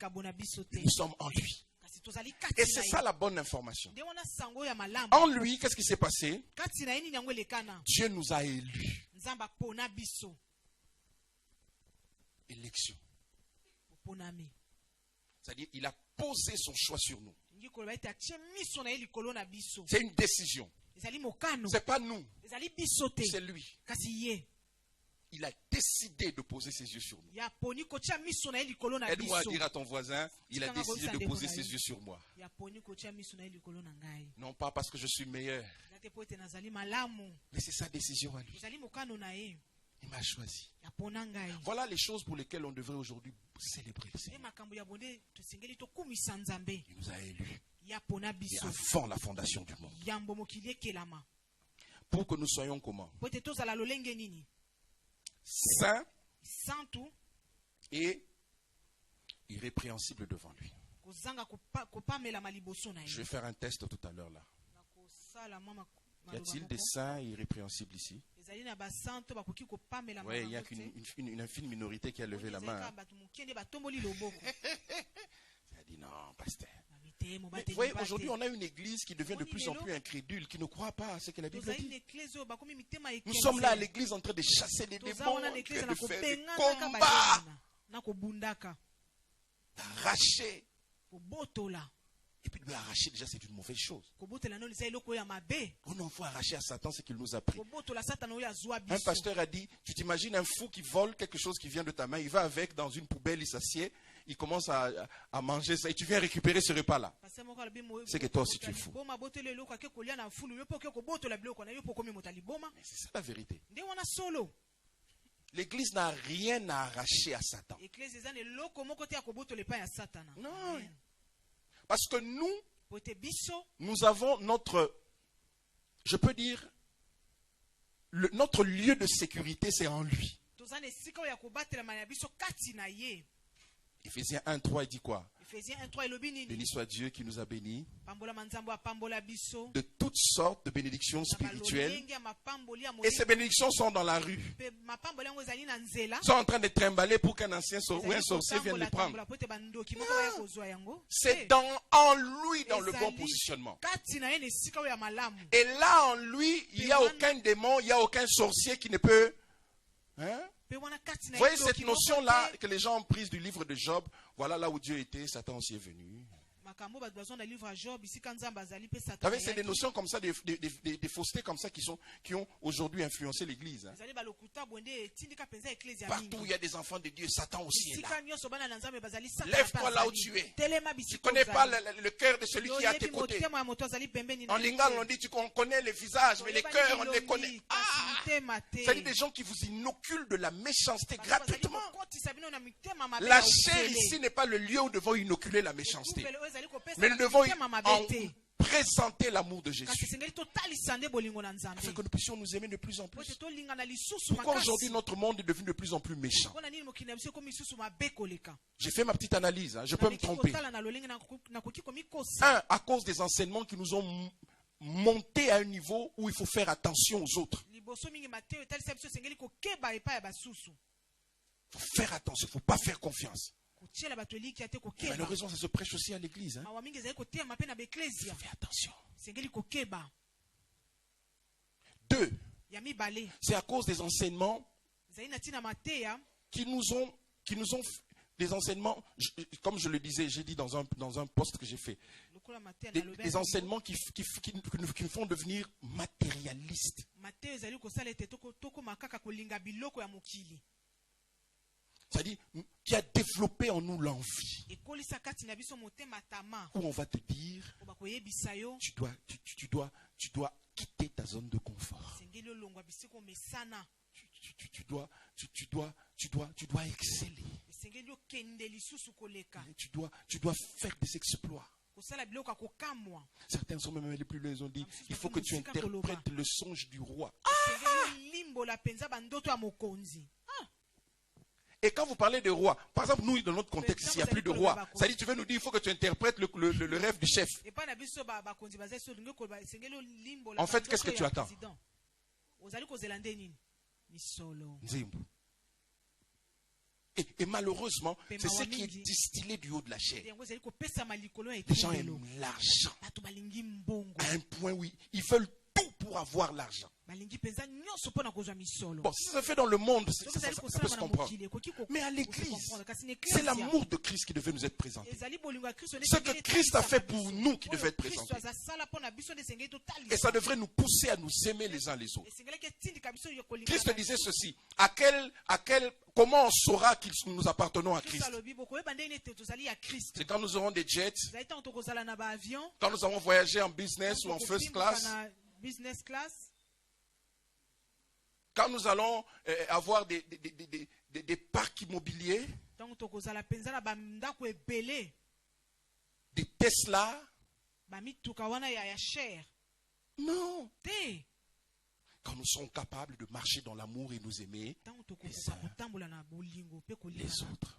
Nous sommes en lui. Et c'est ça la bonne information. En lui, qu'est-ce qui s'est passé? Dieu nous a élus. Élection. C'est-à-dire, il a posé son choix sur nous. C'est une décision. Ce n'est pas nous. C'est lui. Il a décidé de poser ses yeux sur nous. Aide-moi à dire à ton voisin, il a décidé de poser ses yeux sur moi. Non pas parce que je suis meilleur, mais c'est sa décision à lui. Il m'a choisi. Voilà les choses pour lesquelles on devrait aujourd'hui célébrer le Seigneur. Il nous a élus. Et avant la fondation du monde. Pour que nous soyons comment? Saint et irrépréhensible devant lui. Je vais faire un test tout à l'heure là. Y a-t-il des saints et irrépréhensibles ici? Oui, il n'y a qu'une infime minorité qui a levé la main. Elle a dit non, pasteur. Mais vous voyez, aujourd'hui, on a une église qui devient de plus en plus incrédule, qui ne croit pas à ce que la Bible dit. Nous sommes là à l'église en train de chasser les démons, en train de faire des combats, d'arracher. Et puis de lui arracher, déjà, c'est une mauvaise chose. Oh non, il faut arracher à Satan ce qu'il nous a pris. Un pasteur a dit, tu t'imagines un fou qui vole quelque chose qui vient de ta main, il va avec dans une poubelle, il s'assied, il commence à manger ça, et tu viens récupérer ce repas-là. C'est que toi aussi tu es fou. Mais c'est ça la vérité. L'église n'a rien à arracher à Satan. Non. Parce que nous avons notre, je peux dire, notre lieu de sécurité, c'est en lui. Éphésiens 1:3, il dit quoi? Béni soit Dieu qui nous a bénis de toutes sortes de bénédictions spirituelles. Et ces bénédictions sont dans la rue. Sont en train de trimballer pour qu'un ancien ou un sorcier vienne les prendre. C'est en lui dans le bon positionnement. Et là en lui, il n'y a aucun démon, il n'y a aucun sorcier qui ne peut... Hein? Vous voyez cette notion-là que les gens ont prise du livre de Job. Voilà là où Dieu était, Satan aussi est venu. Vous savez, c'est des notions comme ça, des faussetés comme ça qui ont aujourd'hui influencé l'église. Hein. Partout où il y a des enfants de Dieu, Satan aussi est là. Lève-toi là où tu es. Tu ne connais pas le cœur de celui qui est à tes côtés. En lingala, on dit qu'on connaît les visages, mais les cœurs, on les connaît. C'est des gens qui vous inoculent de la méchanceté gratuitement. La chair ici n'est pas le lieu où nous devons inoculer la méchanceté. Mais nous devons présenter l'amour de Jésus. Afin que nous puissions nous aimer de plus en plus. Pourquoi aujourd'hui notre monde est devenu de plus en plus méchant? J'ai fait ma petite analyse, hein. Je peux me tromper. Un, à cause des enseignements qui nous ont monté à un niveau où il faut faire attention aux autres. Il faut faire attention, il ne faut pas faire confiance. Et malheureusement, ça se prêche aussi à l'église. Hein? Fais attention. 2. C'est à cause des enseignements qui nous ont des enseignements, comme je le disais, j'ai dit dans un post que j'ai fait, des enseignements qui nous font devenir matérialistes. C'est-à-dire, qui a développé en nous l'envie. Où on va te dire, tu dois quitter ta zone de confort. Tu dois exceller. Tu dois faire des exploits. Certains sont même allés plus loin, ils ont dit, il faut que tu interprètes le songe du roi. Et quand vous parlez de roi, par exemple, nous, dans notre contexte, il n'y a plus de roi. Ça dit, tu veux nous dire, il faut que tu interprètes le rêve du chef. En fait, qu'est-ce que tu attends? Et malheureusement, c'est ce qui est distillé du haut de la chair. Les gens aiment l'argent. À un point où ils veulent tout pour avoir l'argent. Bon, si ça se fait dans le monde, ça peut se comprendre. Mais à l'église, c'est l'amour de Christ qui devait nous être présenté. Ce que Christ a fait pour nous qui devait être présenté. Et ça devrait nous pousser à nous aimer les uns les autres. Christ disait ceci. Comment on saura que nous appartenons à Christ? C'est quand nous aurons des jets, quand nous avons voyagé en business ou en first class, quand nous allons avoir des parcs immobiliers, des Tesla. Non. Quand nous sommes capables de marcher dans l'amour et nous aimer les uns les autres.